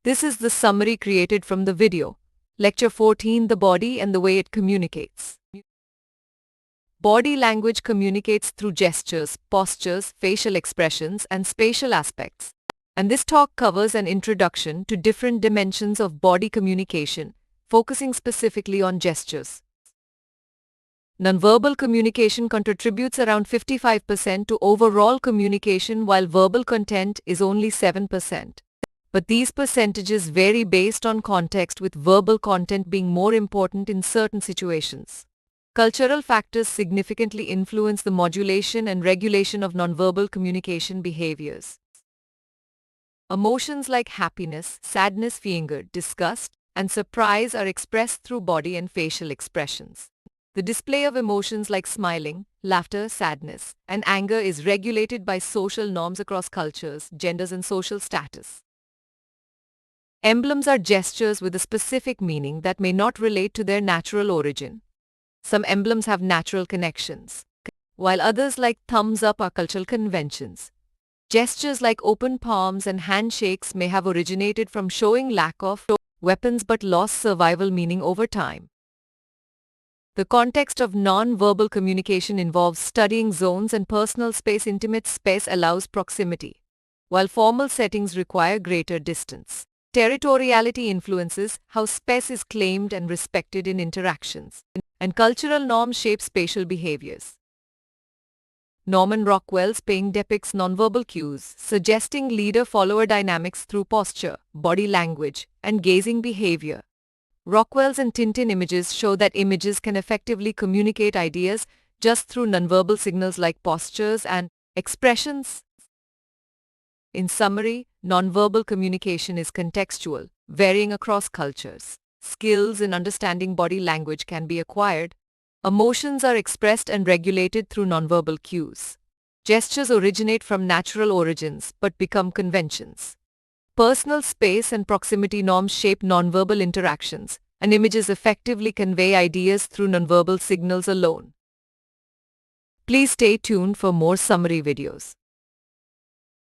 This is the summary created from the video. Lecture 14: The Body and the Way It Communicates. Body language communicates through gestures, postures, facial expressions, and spatial aspects. And this talk covers an introduction to different dimensions of body communication, focusing specifically on gestures. Nonverbal communication contributes around 55% to overall communication, while verbal content is only 7%. But these percentages vary based on context, with verbal content being more important in certain situations. Cultural factors significantly influence the modulation and regulation of nonverbal communication behaviors. Emotions like happiness, sadness, fear, disgust, and surprise are expressed through body and facial expressions. The display of emotions like smiling, laughter, sadness, and anger is regulated by social norms across cultures, genders, and social status. Emblems are gestures with a specific meaning that may not relate to their natural origin. Some emblems have natural connections, while others like thumbs up are cultural conventions. Gestures like open palms and handshakes may have originated from showing lack of weapons but lost survival meaning over time. The context of non-verbal communication involves studying zones and personal space. Intimate space allows proximity, while formal settings require greater distance. Territoriality influences how space is claimed and respected in interactions, and cultural norms shape spatial behaviors. Norman Rockwell's painting depicts nonverbal cues, suggesting leader-follower dynamics through posture, body language, and gazing behavior. Rockwell's and Tintin images show that images can effectively communicate ideas just through nonverbal signals like postures and expressions. In summary, nonverbal communication is contextual, varying across cultures. Skills in understanding body language can be acquired. Emotions are expressed and regulated through nonverbal cues. Gestures originate from natural origins but become conventions. Personal space and proximity norms shape nonverbal interactions, and images effectively convey ideas through nonverbal signals alone. Please stay tuned for more summary videos.